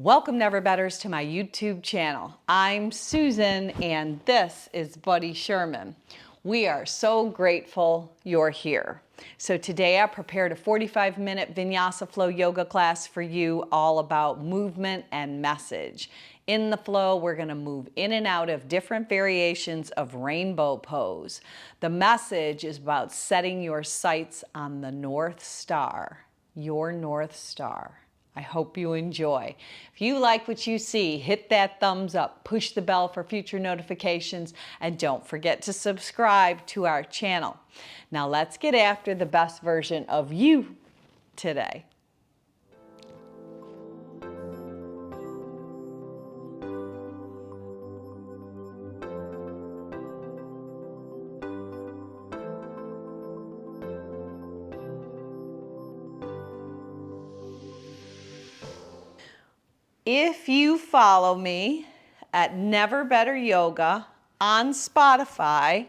Welcome Never Betters to my YouTube channel. I'm Susan and this is Buddy Sherman. We are so grateful you're here. So today I prepared a 45-minute Vinyasa flow yoga class for you all about movement and message. In the flow, we're going to move in and out of different variations of rainbow pose. The message is about setting your sights on the North Star, your North Star. I hope you enjoy. If you like what you see, hit that thumbs up, push the bell for future notifications, and don't forget to subscribe to our channel. Now let's get after the best version of you today. If you follow me at Never Better Yoga on Spotify,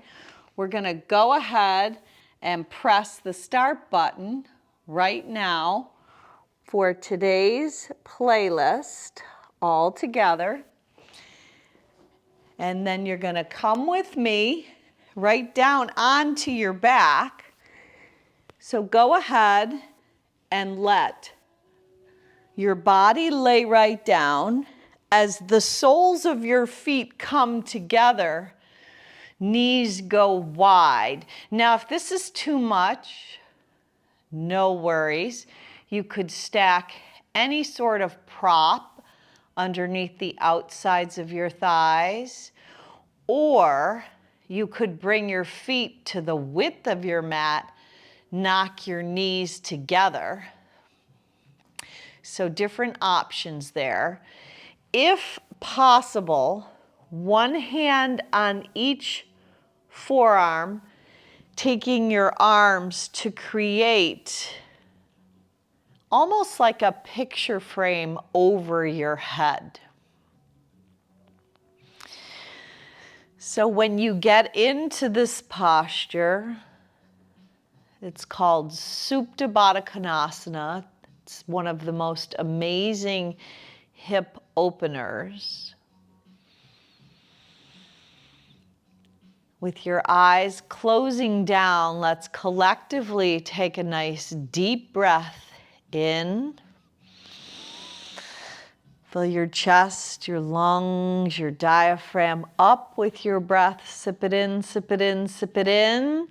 we're going to go ahead and press the start button right now for today's playlist all together. And then you're going to come with me right down onto your back. So go ahead and let your body lay right down as the soles of your feet come together, knees go wide. Now, if this is too much, no worries. You could stack any sort of prop underneath the outsides of your thighs, or you could bring your feet to the width of your mat, knock your knees together. So different options there. If possible, one hand on each forearm, taking your arms to create almost like a picture frame over your head. So when you get into this posture, it's called Supta Baddha Konasana. It's one of the most amazing hip openers. With your eyes closing down, let's collectively take a nice deep breath in. Fill your chest, your lungs, your diaphragm up with your breath. Sip it in, sip it in, sip it in.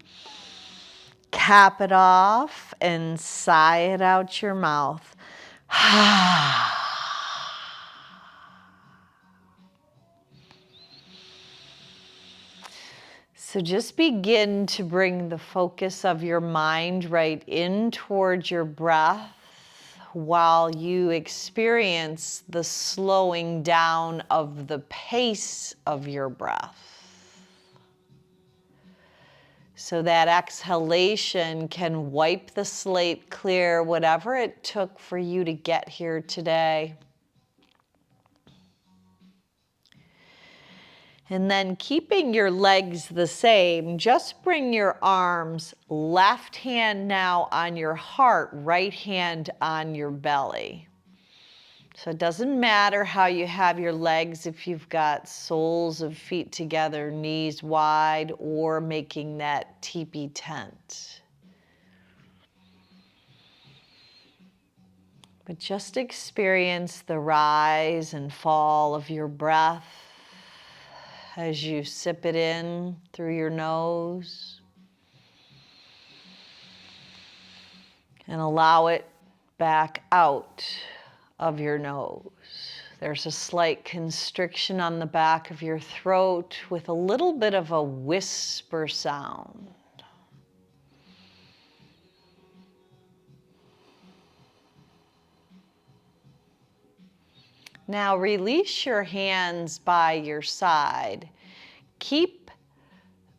Cap it off and sigh it out your mouth. So just begin to bring the focus of your mind right in towards your breath while you experience the slowing down of the pace of your breath. So that exhalation can wipe the slate clear, whatever it took for you to get here today. And then keeping your legs the same, just bring your arms, left hand now on your heart, right hand on your belly. So it doesn't matter how you have your legs, if you've got soles of feet together, knees wide, or making that teepee tent. But just experience the rise and fall of your breath as you sip it in through your nose and allow it back out of your nose. There's a slight constriction on the back of your throat with a little bit of a whisper sound. Now release your hands by your side. Keep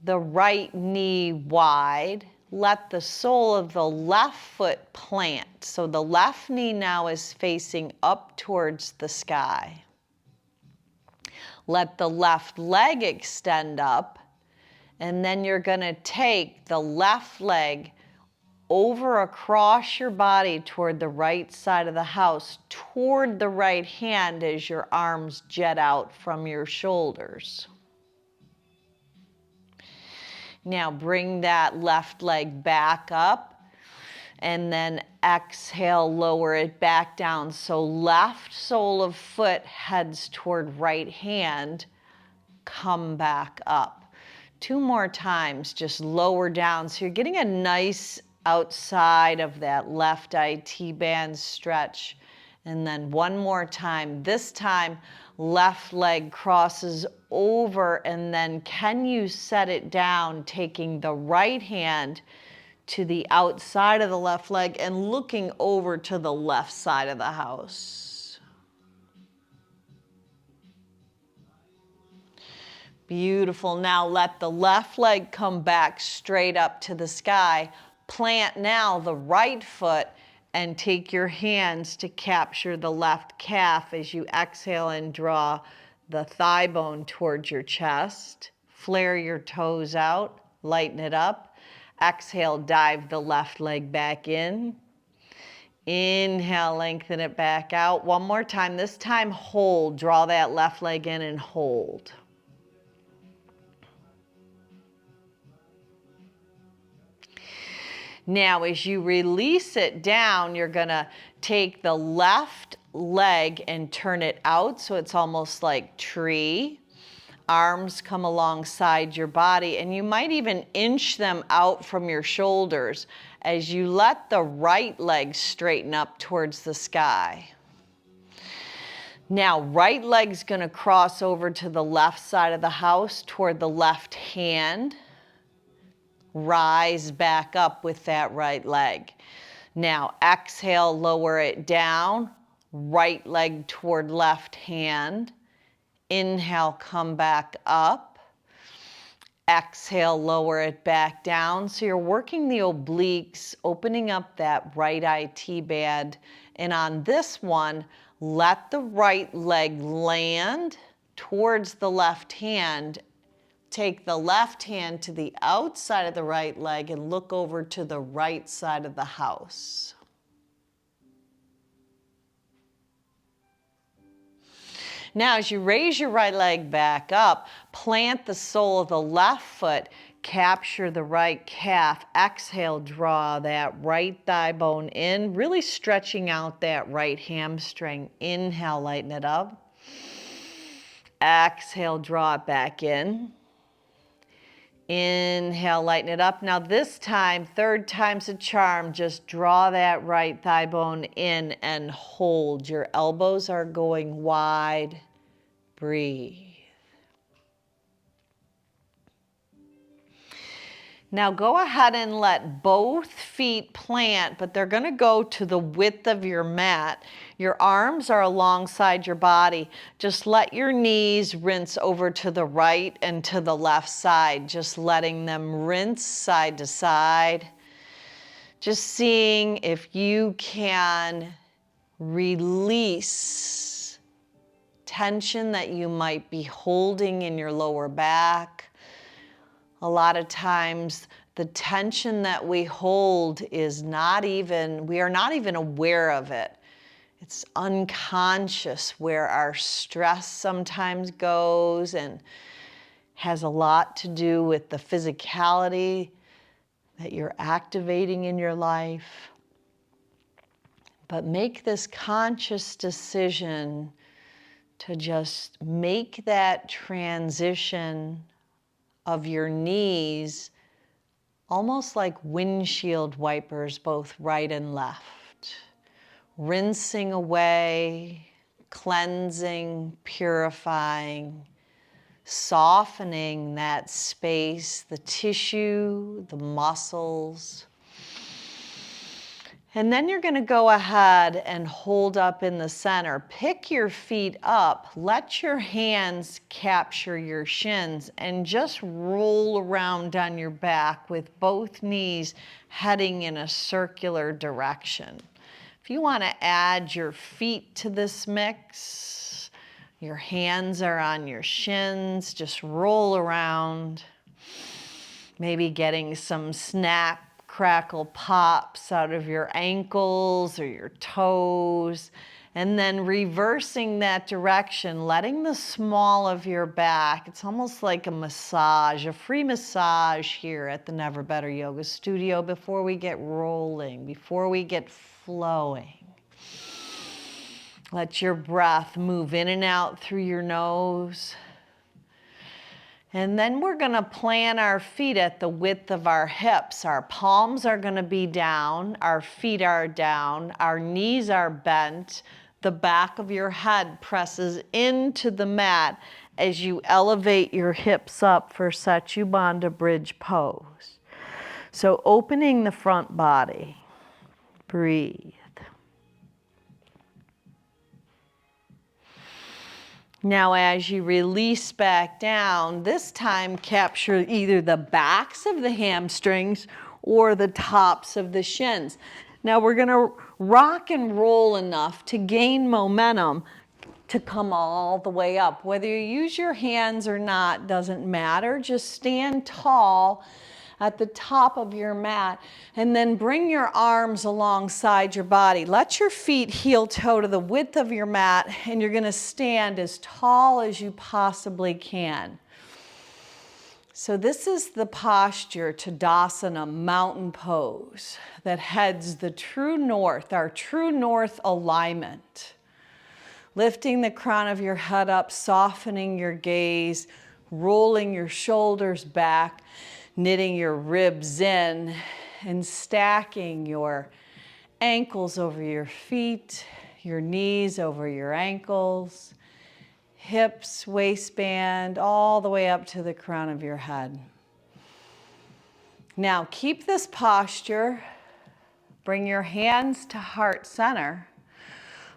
the right knee wide. Let the sole of the left foot plant. So the left knee now is facing up towards the sky. Let the left leg extend up, and then you're going to take the left leg over across your body toward the right side of the house, toward the right hand as your arms jet out from your shoulders. Now bring that left leg back up and then exhale, lower it back down. So left sole of foot heads toward right hand, come back up. 2 more times, just lower down. So you're getting a nice outside of that left IT band stretch. And then 1 more time. This time, left leg crosses over, and then can you set it down, taking the right hand to the outside of the left leg and looking over to the left side of the house. Beautiful. Now let the left leg come back straight up to the sky. Plant now the right foot and take your hands to capture the left calf as you exhale and draw the thigh bone towards your chest. Flare your toes out, lighten it up. Exhale, dive the left leg back in. Inhale, lengthen it back out. 1 more time. This time, hold. Draw that left leg in and hold. Now, as you release it down, you're going to take the left leg and turn it out so it's almost like tree. Arms come alongside your body, and you might even inch them out from your shoulders as you let the right leg straighten up towards the sky. Now, right leg's going to cross over to the left side of the house toward the left hand. Rise back up with that right leg. Now exhale, lower it down, right leg toward left hand. Inhale, come back up. Exhale, lower it back down. So you're working the obliques, opening up that right IT band. And on this one, let the right leg land towards the left hand. Take the left hand to the outside of the right leg and look over to the right side of the house. Now, as you raise your right leg back up, plant the sole of the left foot, capture the right calf, exhale, draw that right thigh bone in, really stretching out that right hamstring. Inhale, lighten it up. Exhale, draw it back in. Inhale, lighten it up. Now this time, 3rd time's a charm. Just draw that right thigh bone in and hold. Your elbows are going wide. Breathe. Now go ahead and let both feet plant, but they're going to go to the width of your mat. Your arms are alongside your body. Just let your knees rinse over to the right and to the left side, just letting them rinse side to side. Just seeing if you can release tension that you might be holding in your lower back. A lot of times the tension that we hold is we are not even aware of it. It's unconscious where our stress sometimes goes, and has a lot to do with the physicality that you're activating in your life. But make this conscious decision to just make that transition of your knees almost like windshield wipers, both right and left. Rinsing away, cleansing, purifying, softening that space, the tissue, the muscles. And then you're going to go ahead and hold up in the center. Pick your feet up. Let your hands capture your shins and just roll around on your back with both knees heading in a circular direction. If you want to add your feet to this mix, your hands are on your shins, just roll around. Maybe getting some snap crackle pops out of your ankles or your toes. And then reversing that direction, letting the small of your back, it's almost like a massage, a free massage here at the Never Better Yoga Studio before we get rolling, before we get flowing. Let your breath move in and out through your nose. And then we're going to plant our feet at the width of our hips. Our palms are going to be down, our feet are down, our knees are bent. The back of your head presses into the mat as you elevate your hips up for Satyubandha Bridge pose. So opening the front body, breathe. Now as you release back down, this time capture either the backs of the hamstrings or the tops of the shins. Now we're going to rock and roll enough to gain momentum to come all the way up. Whether you use your hands or not doesn't matter. Just stand tall at the top of your mat and then bring your arms alongside your body. Let your feet heel toe to the width of your mat and you're going to stand as tall as you possibly can. So this is the posture, Tadasana, mountain pose, that heads the true north, our true north alignment. Lifting the crown of your head up, softening your gaze, rolling your shoulders back, knitting your ribs in, and stacking your ankles over your feet, your knees over your ankles, hips, waistband, all the way up to the crown of your head. Now keep this posture. Bring your hands to heart center,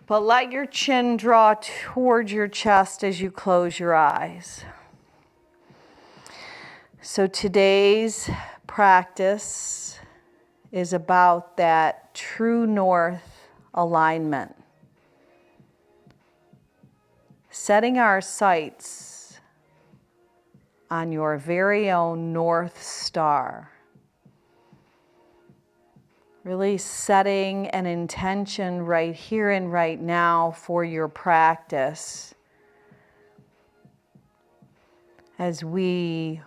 but let your chin draw towards your chest as you close your eyes. So today's practice is about that true north alignment. Setting our sights on your very own North Star. Really setting an intention right here and right now for your practice. As we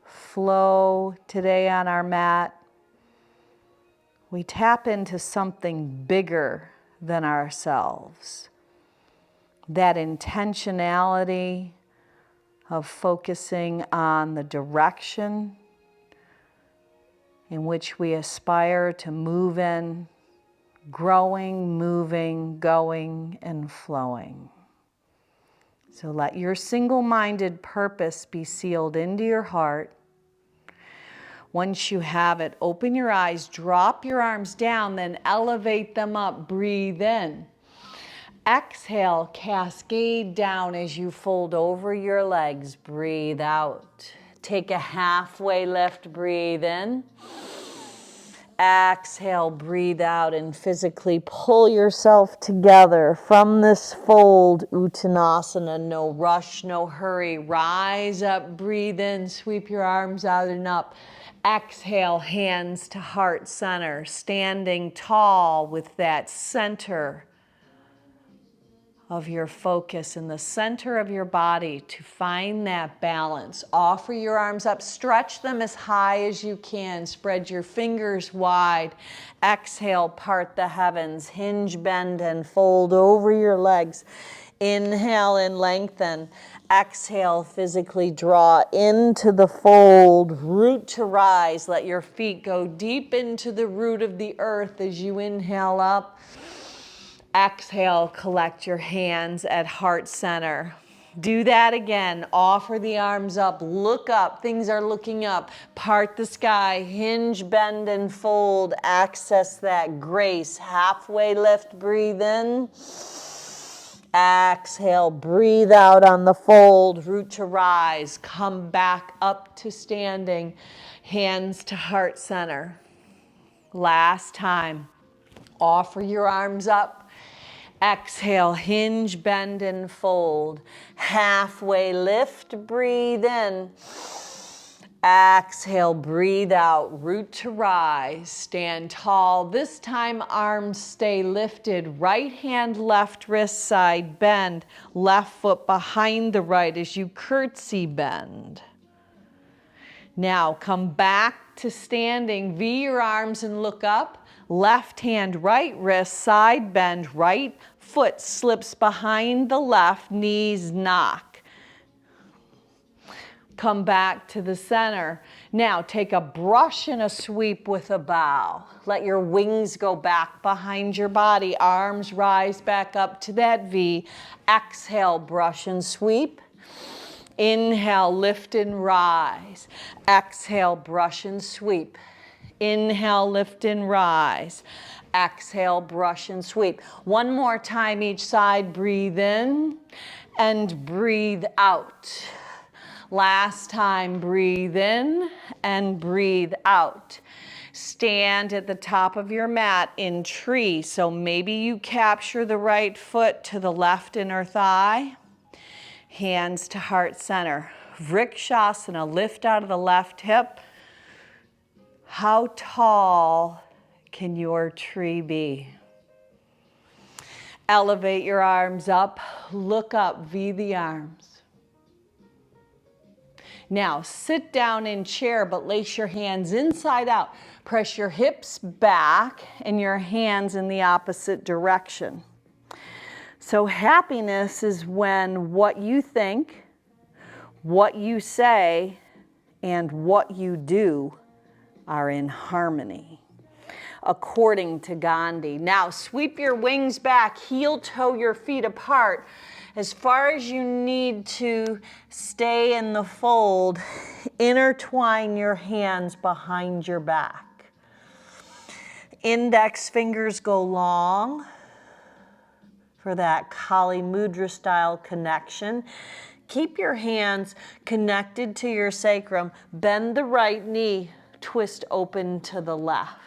flow today on our mat, we tap into something bigger than ourselves. That intentionality of focusing on the direction in which we aspire to move in, growing, moving, going, and flowing. So let your single-minded purpose be sealed into your heart. Once you have it, open your eyes, drop your arms down, then elevate them up, breathe in. Exhale, cascade down as you fold over your legs, breathe out. Take a halfway lift, breathe in. Exhale, breathe out, and physically pull yourself together from this fold, Uttanasana. No rush, no hurry. Rise up, breathe in, sweep your arms out and up. Exhale, hands to heart center, standing tall with that center of your focus in the center of your body to find that balance. Offer your arms up, stretch them as high as you can, spread your fingers wide. Exhale, part the heavens, hinge, bend, and fold over your legs. Inhale and lengthen. Exhale, physically draw into the fold, root to rise. Let your feet go deep into the root of the earth as you inhale up. Exhale, collect your hands at heart center. Do that again. Offer the arms up, look up. Things are looking up. Part the sky, hinge, bend, and fold. Access that grace. Halfway lift, breathe in. Exhale, breathe out on the fold, root to rise. Come back up to standing, hands to heart center. Last time. Offer your arms up. Exhale, hinge, bend, and fold. Halfway lift, breathe in. Exhale, breathe out, root to rise, stand tall. This time arms stay lifted, right hand, left wrist side bend, left foot behind the right as you curtsy bend. Now come back to standing, V your arms and look up, left hand, right wrist, side bend, right foot slips behind the left, knees knock. Come back to the center. Now take a brush and a sweep with a bow. Let your wings go back behind your body. Arms rise back up to that V. Exhale, brush and sweep. Inhale, lift and rise. Exhale, brush and sweep. Inhale, lift and rise. Exhale, brush and sweep. One more time each side. Breathe in and breathe out. Last time, breathe in and breathe out. Stand at the top of your mat in tree. So maybe you capture the right foot to the left inner thigh. Hands to heart center. Vrikshasana, lift out of the left hip. How tall can your tree be? Elevate your arms up. Look up, V the arms. Now sit down in chair, but lace your hands inside out. Press your hips back and your hands in the opposite direction. So happiness is when what you think, what you say, and what you do are in harmony, according to Gandhi. Now sweep your wings back, heel toe your feet apart. As far as you need to stay in the fold, intertwine your hands behind your back. Index fingers go long for that Kali Mudra style connection. Keep your hands connected to your sacrum. Bend the right knee, twist open to the left.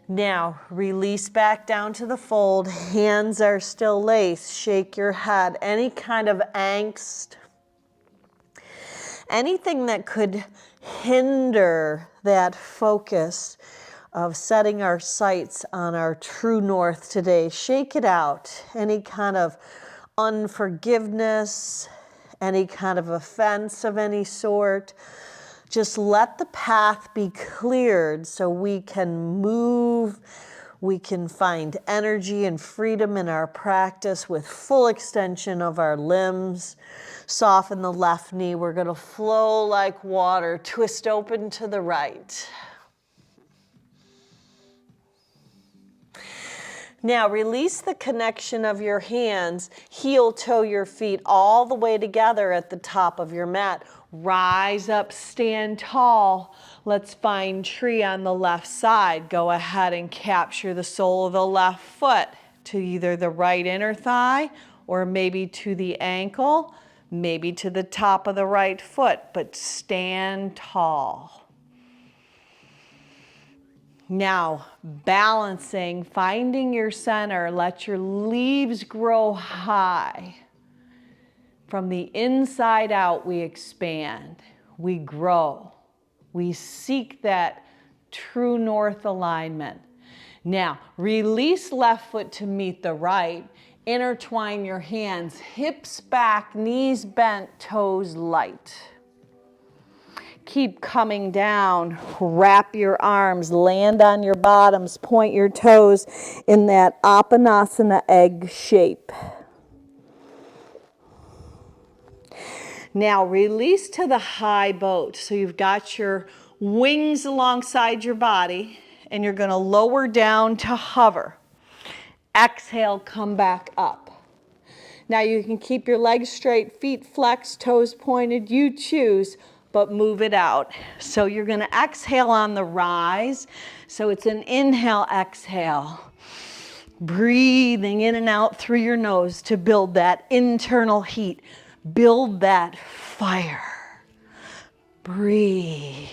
Now, release back down to the fold. Hands are still laced. Shake your head. Any kind of angst, anything that could hinder that focus of setting our sights on our true north today, shake it out. Any kind of unforgiveness, any kind of offense of any sort. Just let the path be cleared so we can move, we can find energy and freedom in our practice with full extension of our limbs. Soften the left knee. We're going to flow like water. Twist open to the right. Now release the connection of your hands. Heel toe your feet all the way together at the top of your mat. Rise up, stand tall. Let's find tree on the left side. Go ahead and capture the sole of the left foot to either the right inner thigh or maybe to the ankle, maybe to the top of the right foot, but stand tall. Now, balancing, finding your center. Let your leaves grow high. From the inside out, we expand, we grow, we seek that true north alignment. Now, release left foot to meet the right. Intertwine your hands, hips back, knees bent, toes light. Keep coming down, wrap your arms, land on your bottoms, point your toes in that Apanasana egg shape. Now release to the high boat. So you've got your wings alongside your body and you're going to lower down to hover. Exhale, come back up. Now you can keep your legs straight, feet flexed, toes pointed, you choose, but move it out. So you're going to exhale on the rise. So it's an inhale, exhale. Breathing in and out through your nose to build that internal heat. Build that fire. Breathe.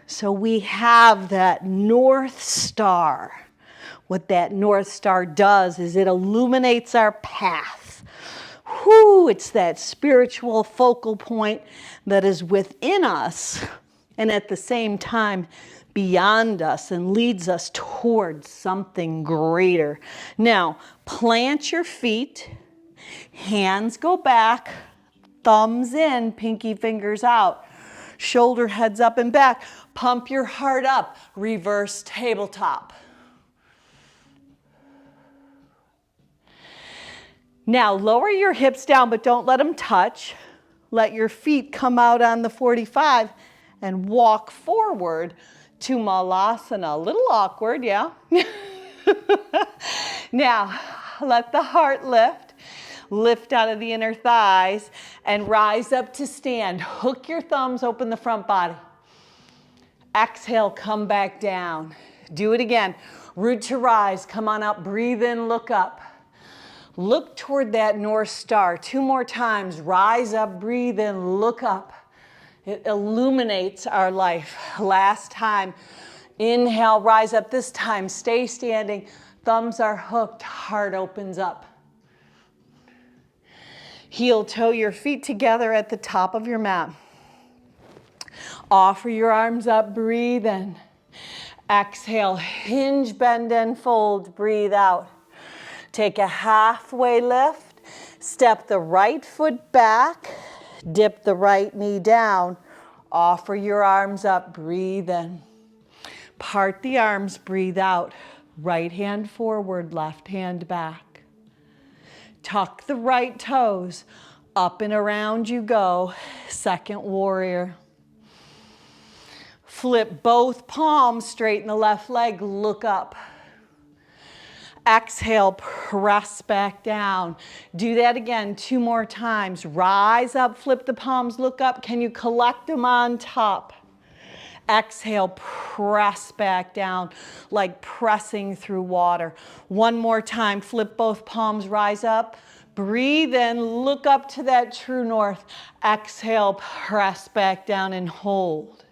So we have that North Star. What that North Star does is it illuminates our path. Whoo, it's that spiritual focal point that is within us and at the same time beyond us and leads us towards something greater. Now, plant your feet, hands go back, thumbs in, pinky fingers out, shoulder heads up and back. Pump your heart up, reverse tabletop. Now lower your hips down, but don't let them touch. Let your feet come out on the 45 and walk forward to Malasana. A little awkward, yeah? Now, let the heart lift. Lift out of the inner thighs and rise up to stand. Hook your thumbs, open the front body. Exhale, come back down. Do it again. Root to rise, come on up, breathe in, look up. Look toward that North Star. 2 more times. Rise up, breathe in, look up. It illuminates our life. Last time. Inhale, rise up. This time, stay standing. Thumbs are hooked, heart opens up. Heel toe your feet together at the top of your mat. Offer your arms up, breathe in. Exhale, hinge, bend, and fold. Breathe out. Take a halfway lift, step the right foot back, dip the right knee down, offer your arms up, breathe in. Part the arms, breathe out. Right hand forward, left hand back. Tuck the right toes, up and around you go, second warrior. Flip both palms, straighten the left leg, look up. Exhale, press back down. Do that again 2 more times. Rise up, flip the palms, look up. Can you collect them on top? Exhale, press back down like pressing through water. 1 more time, flip both palms, rise up. Breathe in, look up to that true north. Exhale, press back down and hold.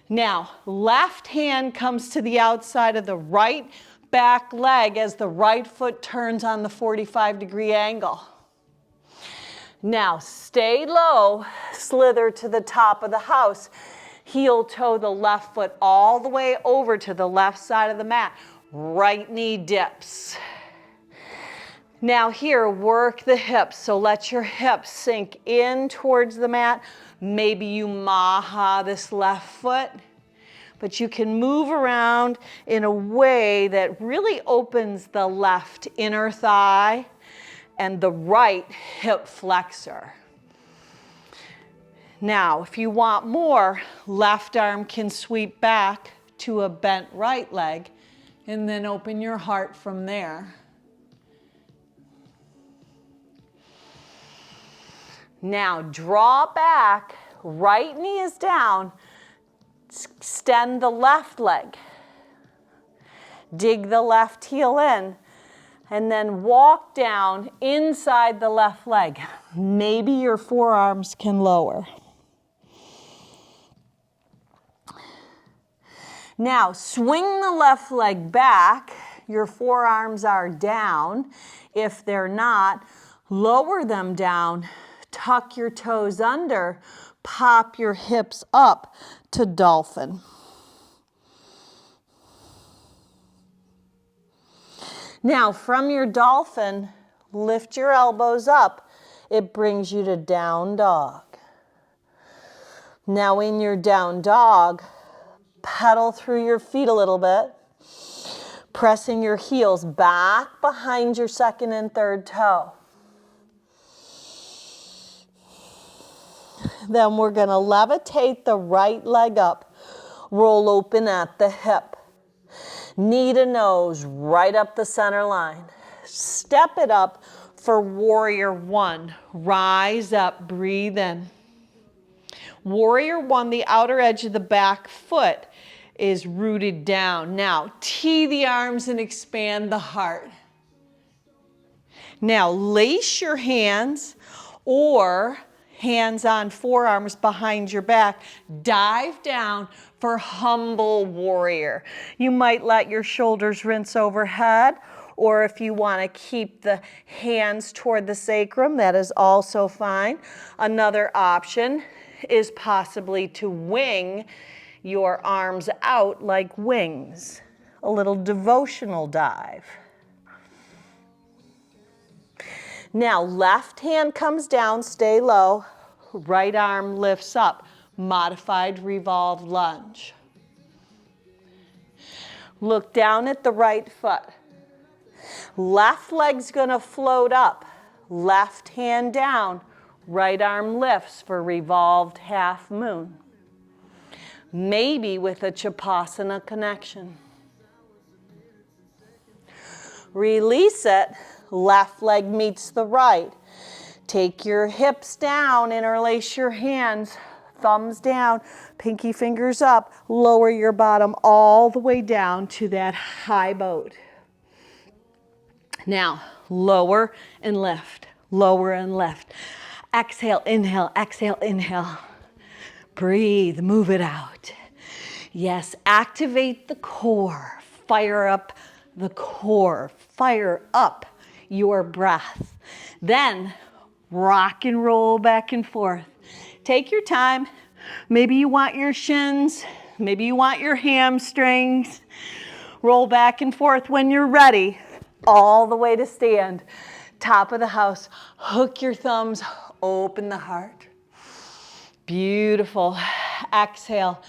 Now, left hand comes to the outside of the right back leg as the right foot turns on the 45-degree angle. Now stay low, slither to the top of the house. Heel toe the left foot all the way over to the left side of the mat. Right knee dips. Now here, work the hips. So let your hips sink in towards the mat. Maybe you maha this left foot. But you can move around in a way that really opens the left inner thigh and the right hip flexor. Now, if you want more, left arm can sweep back to a bent right leg and then open your heart from there. Now, draw back, right knee is down. Extend the left leg. Dig the left heel in. And then walk down inside the left leg. Maybe your forearms can lower. Now, swing the left leg back. Your forearms are down. If they're not, lower them down. Tuck your toes under. Pop your hips up to dolphin. Now, from your dolphin, lift your elbows up. It brings you to down dog. Now, in your down dog, pedal through your feet a little bit, pressing your heels back behind your second and third toe. Then we're going to levitate the right leg up, roll open at the hip. Knee to nose, right up the center line. Step it up for warrior 1. Rise up, breathe in. Warrior 1, the outer edge of the back foot is rooted down. Now, tee the arms and expand the heart. Now, lace your hands or hands on forearms behind your back. Dive down for humble warrior. You might let your shoulders rinse overhead, or if you want to keep the hands toward the sacrum, that is also fine. Another option is possibly to wing your arms out like wings, a little devotional dive. Now, left hand comes down, stay low, right arm lifts up, modified revolved lunge. Look down at the right foot. Left leg's gonna float up, left hand down, right arm lifts for revolved half moon. Maybe with a Chapasana connection. Release it, left leg meets the right. Take your hips down, interlace your hands, thumbs down, pinky fingers up, lower your bottom all the way down to that high boat. Now, lower and lift, lower and lift. Exhale, inhale, exhale, inhale. Breathe, move it out. Yes, activate the core, fire up the core, fire up your breath. Then, rock and roll back and forth. Take your time. Maybe you want your shins, maybe you want your hamstrings. Roll back and forth when you're ready, all the way to stand. Top of the house, hook your thumbs, open the heart. Beautiful. Exhale.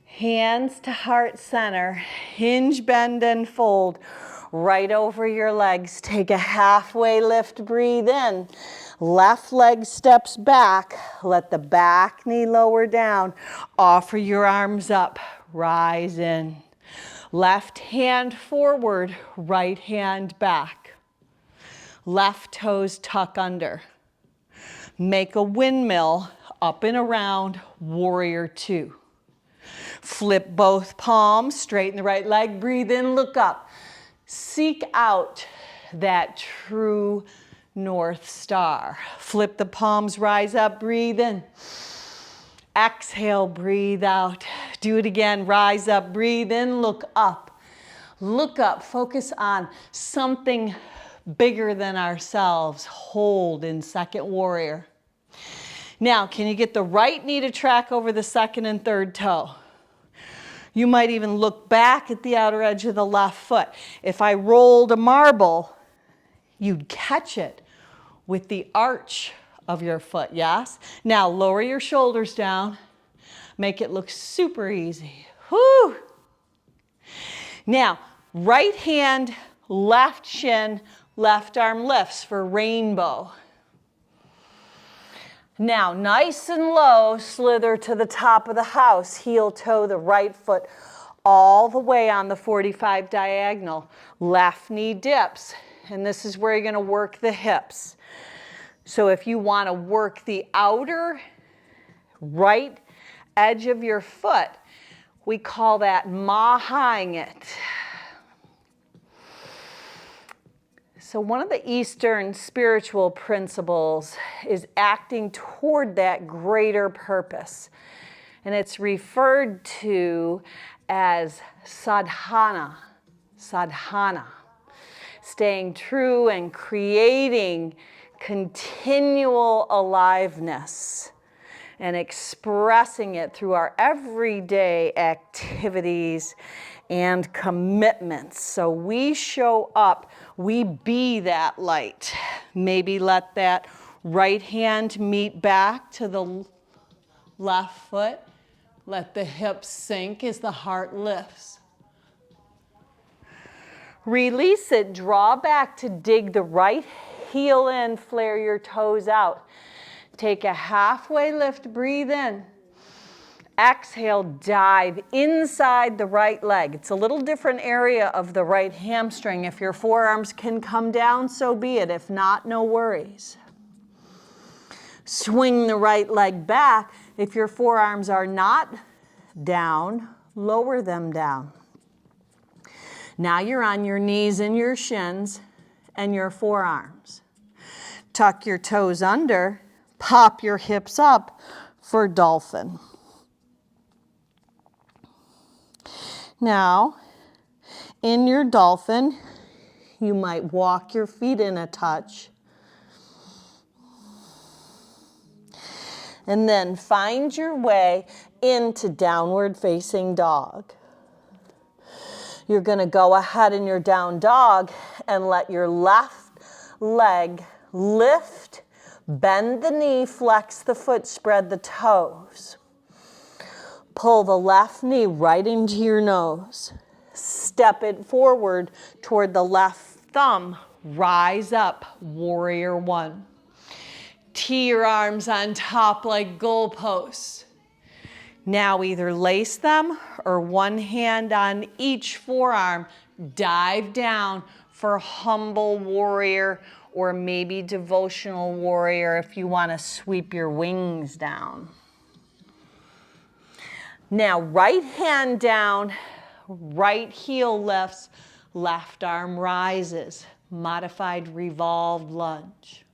Hands to heart center. Hinge, bend, and fold. Right over your legs. Take a halfway lift, breathe in. Left leg steps back. Let the back knee lower down. Offer your arms up. Rise in. Left hand forward, right hand back. Left toes tuck under. Make a windmill up and around, warrior two. Flip both palms, straighten the right leg, breathe in, look up. Seek out that true North Star. Flip the palms, rise up, breathe in. Exhale, breathe out. Do it again, rise up, breathe in, look up. Look up, focus on something bigger than ourselves. Hold in second warrior. Now, can you get the right knee to track over the second and third toe? You might even look back at the outer edge of the left foot. If I rolled a marble, you'd catch it with the arch of your foot, yes? Now, lower your shoulders down. Make it look super easy. Whew! Now, right hand, left shin, left arm lifts for rainbow. Now, nice and low, slither to the top of the house, heel toe the right foot all the way on the 45 diagonal. Left knee dips, and this is where you're going to work the hips. So if you want to work the outer right edge of your foot, we call that maha'ing it. So one of the Eastern spiritual principles is acting toward that greater purpose. And it's referred to as sadhana, sadhana. Staying true and creating continual aliveness and expressing it through our everyday activities and commitments. So we show up, we be that light. Maybe let that right hand meet back to the left foot. Let the hips sink as the heart lifts. Release it, draw back to dig the right heel in, flare your toes out. Take a halfway lift, breathe in. Exhale, dive inside the right leg. It's a little different area of the right hamstring. If your forearms can come down, so be it. If not, no worries. Swing the right leg back. If your forearms are not down, lower them down. Now you're on your knees and your shins and your forearms. Tuck your toes under, pop your hips up for dolphin. Now, in your dolphin, You might walk your feet in a touch. And then find your way into downward facing dog. You're going to go ahead in your down dog and let your left leg lift, bend the knee, flex the foot, spread the toes. Pull the left knee right into your nose. Step it forward toward the left thumb. Rise up, warrior one. Tee your arms on top like goalposts. Now either lace them or one hand on each forearm. Dive down for humble warrior or maybe devotional warrior if you want to sweep your wings down. Now right hand down, right heel lifts, left arm rises. Modified revolved lunge.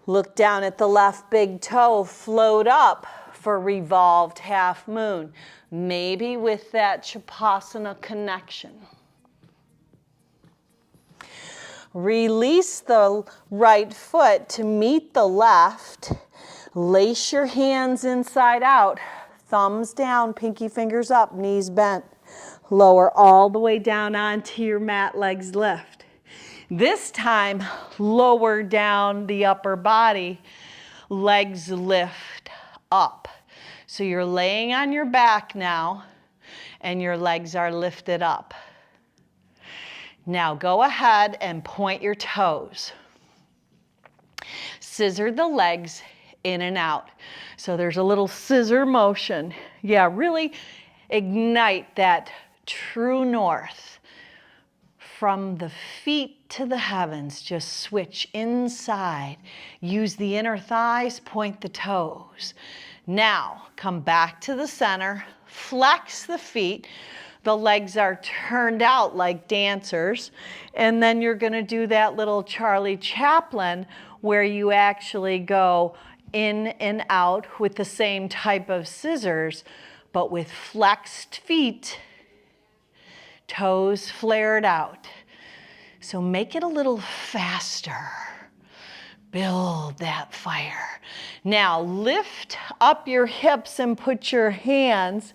Look down at the left big toe, float up for revolved half moon, maybe with that Shavasana connection. Release the right foot to meet the left. Lace your hands inside out, thumbs down, pinky fingers up, knees bent. Lower all the way down onto your mat, legs lift. This time, lower down the upper body, legs lift up. So you're laying on your back now, and your legs are lifted up. Now go ahead and point your toes. Scissor the legs in and out. So there's a little scissor motion. Yeah, really ignite that true north. From the feet to the heavens, just switch inside. Use the inner thighs, point the toes. Now, come back to the center, flex the feet. The legs are turned out like dancers. And then you're gonna do that little Charlie Chaplin where you actually go in and out with the same type of scissors, but with flexed feet, toes flared out. So make it a little faster. Build that fire. Now lift up your hips and put your hands,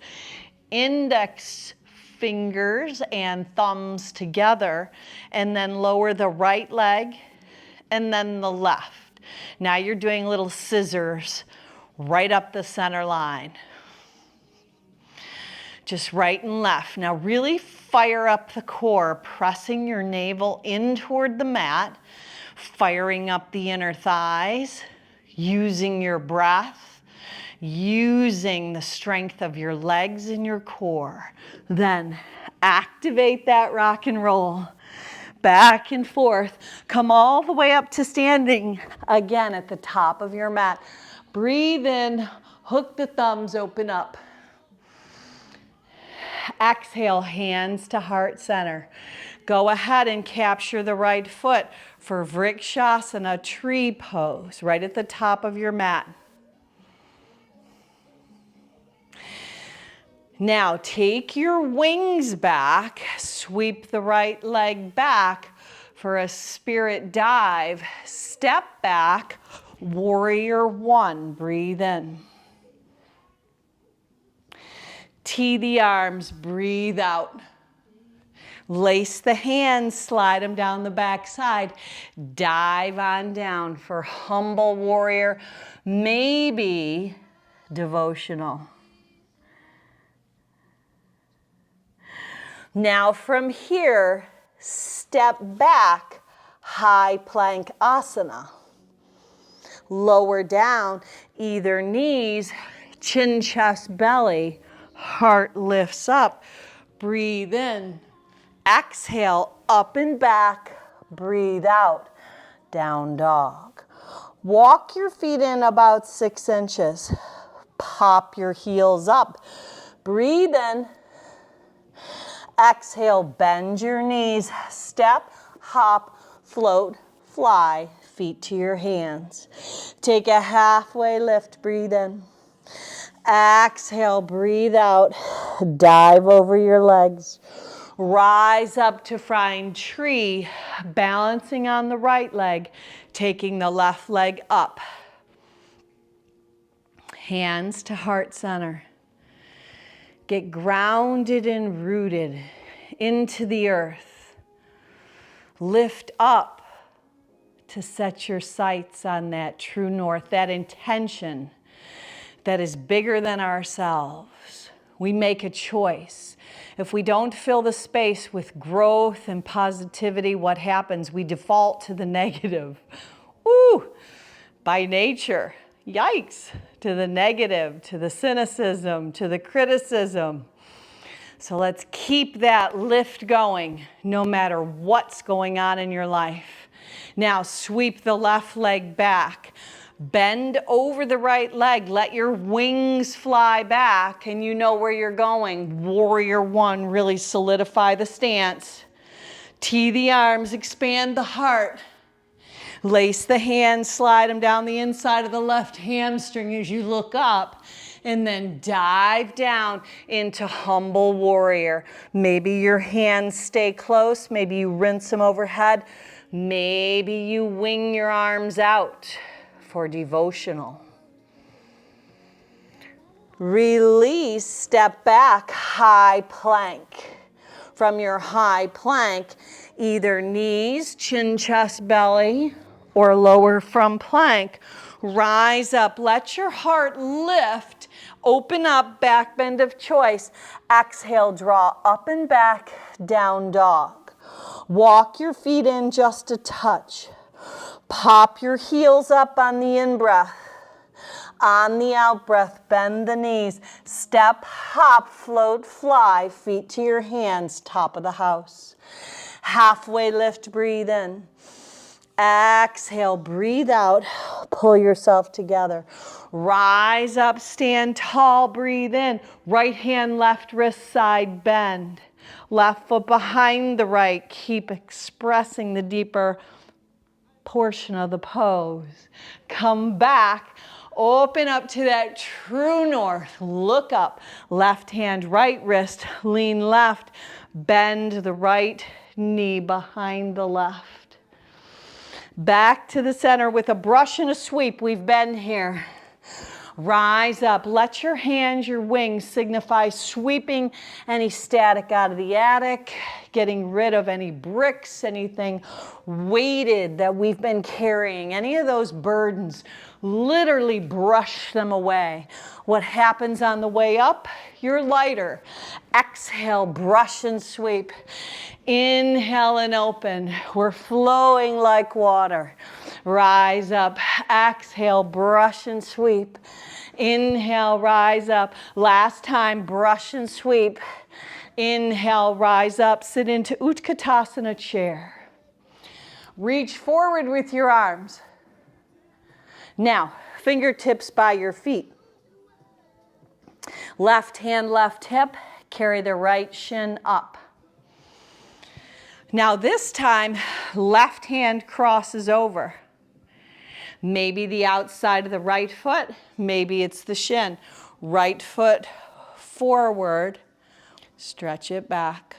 index fingers and thumbs together, and then lower the right leg and then the left. Now you're doing little scissors right up the center line. Just right and left. Now really fire up the core, pressing your navel in toward the mat, firing up the inner thighs, using your breath, using the strength of your legs and your core. Then activate that rock and roll. Back and forth. Come all the way up to standing again at the top of your mat. Breathe in, hook the thumbs, open up. Exhale, hands to heart center. Go ahead and capture the right foot for Vrikshasana, tree pose, right at the top of your mat. Now take your wings back, sweep the right leg back for a spirit dive. Step back, warrior one, breathe in. Tee the arms, breathe out. Lace the hands, slide them down the back side. Dive on down for humble warrior, maybe devotional. Now from here, step back, high plank asana. Lower down, either knees, chin, chest, belly, heart lifts up. Breathe in. Exhale, up and back, breathe out, down dog. Walk your feet in about 6 inches. Pop your heels up. Breathe in. Exhale, bend your knees. Step, hop, float, fly, feet to your hands. Take a halfway lift, breathe in. Exhale, breathe out. Dive over your legs. Rise up to flying tree, balancing on the right leg, taking the left leg up. Hands to heart center. Get grounded and rooted into the earth. Lift up to set your sights on that true north, that intention that is bigger than ourselves. We make a choice. If we don't fill the space with growth and positivity, what happens? We default to the negative. Woo! By nature, yikes, to the negative, to the cynicism, to the criticism. So let's keep that lift going no matter what's going on in your life. Now sweep the left leg back. Bend over the right leg. Let your wings fly back and you know where you're going. Warrior one, really solidify the stance. Tee the arms, expand the heart. Lace the hands, slide them down the inside of the left hamstring as you look up. And then dive down into humble warrior. Maybe your hands stay close. Maybe you rinse them overhead. Maybe you wing your arms out for devotional. Release, step back, high plank. From your high plank, either knees, chin, chest, belly, or lower from plank. Rise up, let your heart lift, open up, back bend of choice. Exhale, draw up and back, down dog. Walk your feet in just a touch. Pop your heels up on the in-breath. On the out-breath, bend the knees. Step, hop, float, fly, feet to your hands, top of the house. Halfway lift, breathe in. Exhale, breathe out, pull yourself together. Rise up, stand tall, breathe in. Right hand, left wrist, side bend. Left foot behind the right. Keep expressing the deeper portion of the pose. Come back, open up to that true north. Look up, left hand, right wrist, lean left. Bend the right knee behind the left. Back to the center with a brush and a sweep. We've been here. Rise up. Let your hands, your wings signify sweeping any static out of the attic, getting rid of any bricks, anything weighted that we've been carrying, any of those burdens. Literally brush them away. What happens on the way up? You're lighter. Exhale, brush and sweep. Inhale and open. We're flowing like water. Rise up. Exhale, brush and sweep. Inhale, rise up. Last time, brush and sweep. Inhale, rise up. Sit into Utkatasana chair. Reach forward with your arms. Now, fingertips by your feet. Left hand, left hip. Carry the right shin up. Now this time, left hand crosses over. Maybe the outside of the right foot, maybe it's the shin. Right foot forward, stretch it back.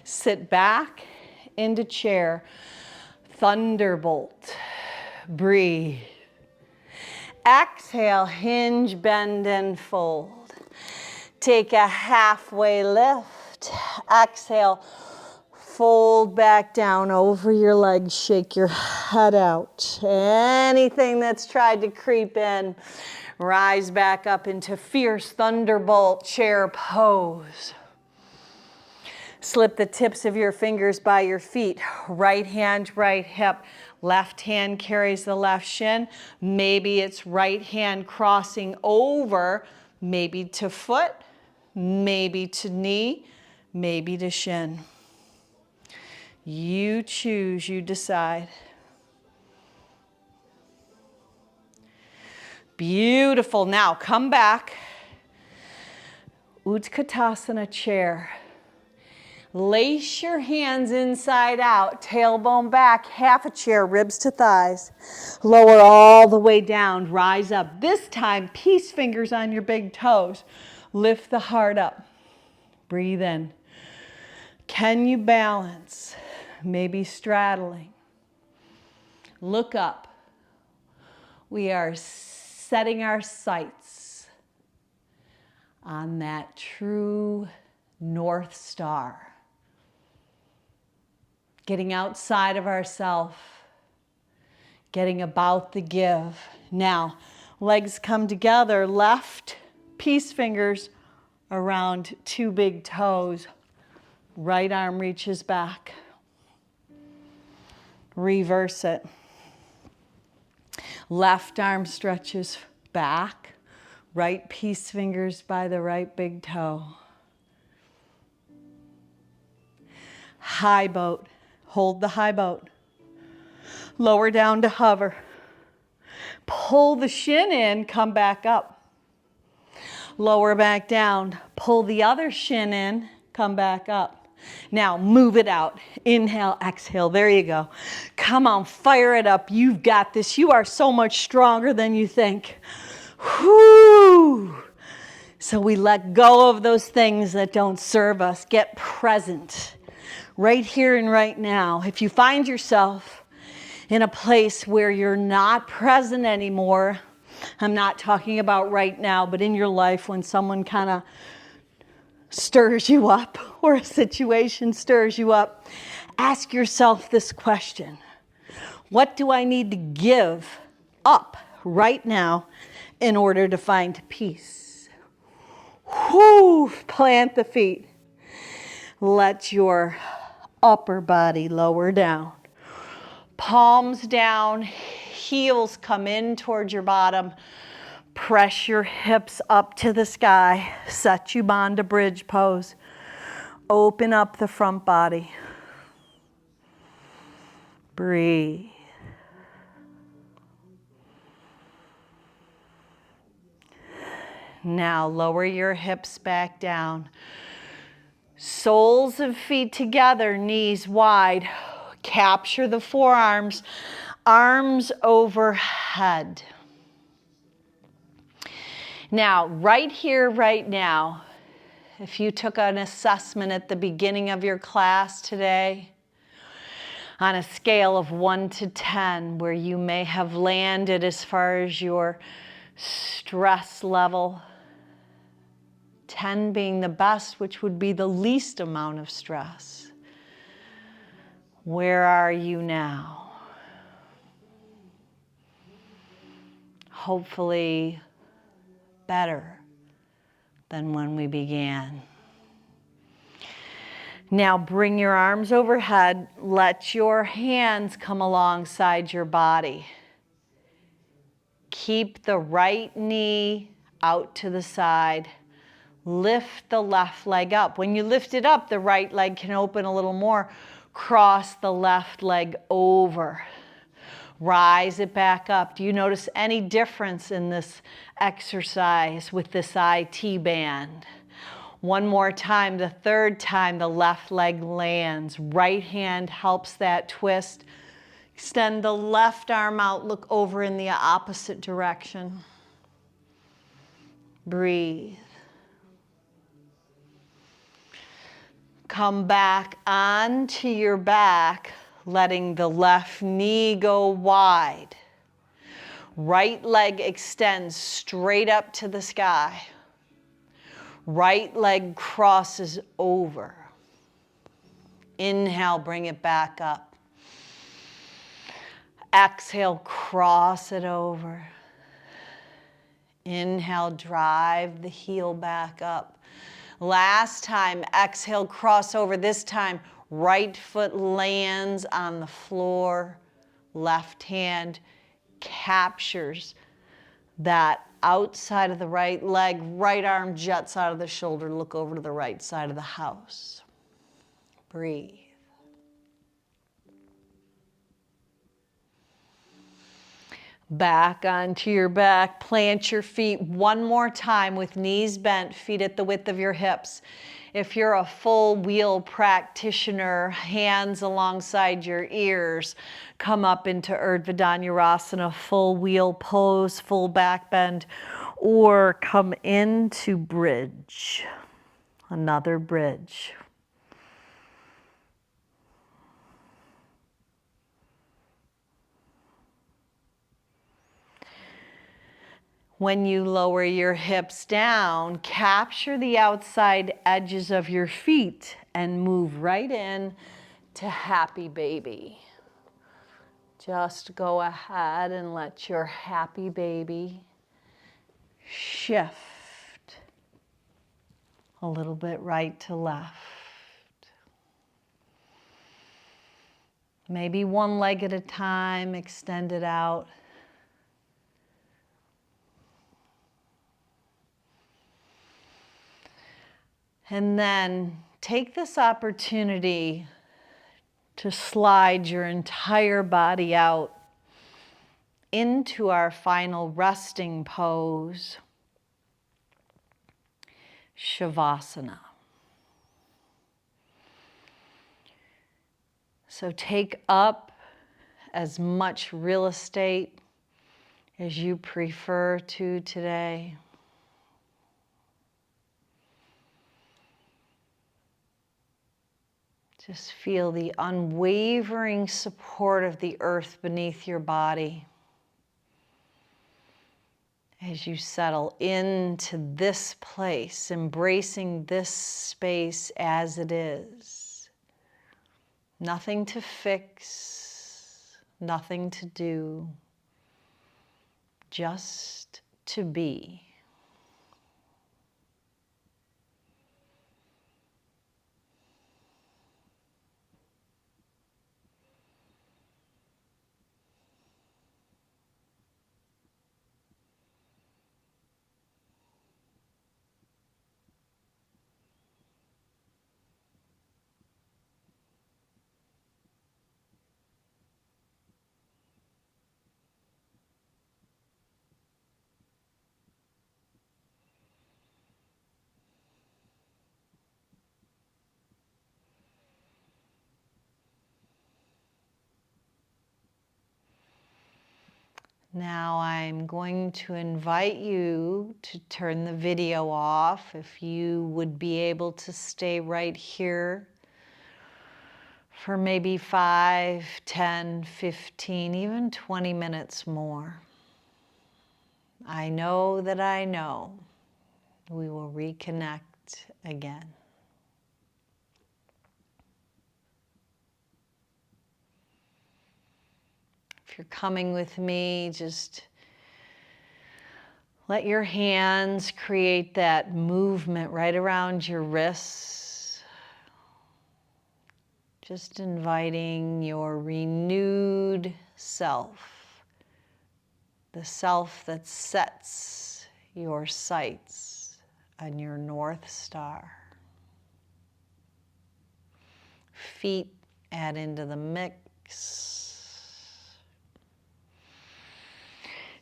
Sit back into chair, thunderbolt, breathe. Exhale, hinge, bend, and fold. Take a halfway lift. Exhale, fold back down over your legs, shake your head out. Anything that's tried to creep in, rise back up into fierce thunderbolt chair pose. Slip the tips of your fingers by your feet. Right hand, right hip. Left hand carries the left shin. Maybe it's right hand crossing over, maybe to foot, maybe to knee, maybe to shin. You choose, you decide. Beautiful. Now come back. Utkatasana chair. Lace your hands inside out, tailbone back, half a chair, ribs to thighs. Lower all the way down, rise up. This time, peace fingers on your big toes. Lift the heart up. Breathe in. Can you balance? Maybe straddling. Look up. We are setting our sights on that true North Star. Getting outside of ourselves. Getting about the give. Now, legs come together, left peace fingers around two big toes. Right arm reaches back. Reverse it. Left arm stretches back. Right peace fingers by the right big toe. High boat. Hold the high boat. Lower down to hover. Pull the shin in, come back up. Lower back down. Pull the other shin in, come back up. Now move it out. Inhale, exhale. There you go. Come on, fire it up. You've got this. You are so much stronger than you think. Whoo! So we let go of those things that don't serve us. Get present right here and right now. If you find yourself in a place where you're not present anymore, I'm not talking about right now, but in your life when someone kind of stirs you up or a situation stirs you up, ask yourself this question. What do I need to give up right now in order to find peace? Whoo! Plant the feet. Let your upper body lower down. Palms down, heels come in towards your bottom. Press your hips up to the sky. Satyubandha bridge pose. Open up the front body. Breathe. Now lower your hips back down. Soles of feet together, knees wide. Capture the forearms, arms overhead. Now, right here, right now, if you took an assessment at the beginning of your class today, on a scale of 1 to 10, where you may have landed as far as your stress level, 10 being the best, which would be the least amount of stress. Where are you now? Hopefully better than when we began. Now bring your arms overhead. Let your hands come alongside your body. Keep the right knee out to the side. Lift the left leg up. When you lift it up, the right leg can open a little more. Cross the left leg over. Rise it back up. Do you notice any difference in this exercise with this IT band? One more time, the third time the left leg lands. Right hand helps that twist. Extend the left arm out, look over in the opposite direction. Breathe. Come back onto your back, letting the left knee go wide. Right leg extends straight up to the sky. Right leg crosses over. Inhale, bring it back up. Exhale, cross it over. Inhale, drive the heel back up. Last time, exhale, cross over. This time, right foot lands on the floor. Left hand captures that outside of the right leg. Right arm juts out of the shoulder. Look over to the right side of the house. Breathe. Back onto your back, plant your feet one more time with knees bent, feet at the width of your hips. If you're a full wheel practitioner, hands alongside your ears, come up into Urdhva Dhanurasana, full wheel pose, full back bend, or come into bridge. Another bridge. When you lower your hips down, capture the outside edges of your feet and move right in to happy baby. Just go ahead and let your happy baby shift a little bit right to left. Maybe one leg at a time, extend it out. And then take this opportunity to slide your entire body out into our final resting pose, Shavasana. So take up as much real estate as you prefer to today. Just feel the unwavering support of the earth beneath your body as you settle into this place, embracing this space as it is. Nothing to fix, nothing to do, just to be. Now I'm going to invite you to turn the video off if you would be able to stay right here for maybe 5, 10, 15, even 20 minutes more. I know that I know we will reconnect again. If you're coming with me, just let your hands create that movement right around your wrists. Just inviting your renewed self, the self that sets your sights on your North Star. Feet add into the mix.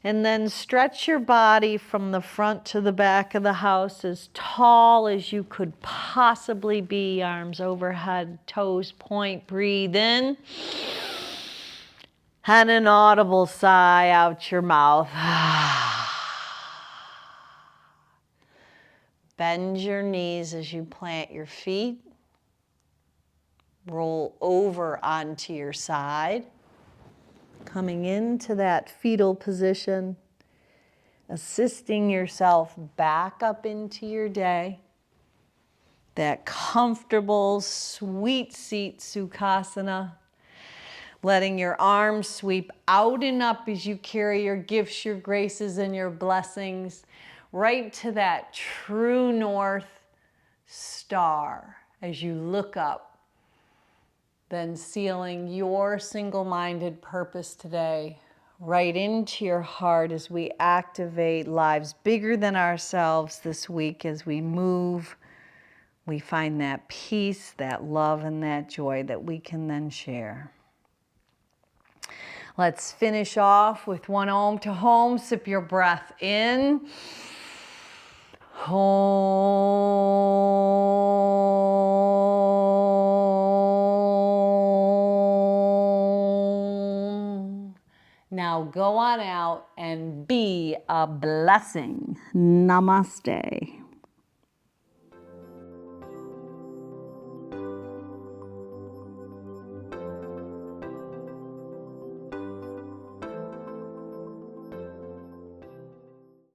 And then stretch your body from the front to the back of the house as tall as you could possibly be. Arms overhead, toes point. Breathe in. And an audible sigh out your mouth. Bend your knees as you plant your feet. Roll over onto your side. Coming into that fetal position, assisting yourself back up into your day. That comfortable, sweet seat Sukhasana. Letting your arms sweep out and up as you carry your gifts, your graces, and your blessings right to that true North Star as you look up. Then sealing your single-minded purpose today right into your heart as we activate lives bigger than ourselves this week. As we move, we find that peace, that love, and that joy that we can then share. Let's finish off with one Om to Home. Sip your breath in. Om. Now go on out and be a blessing. Namaste.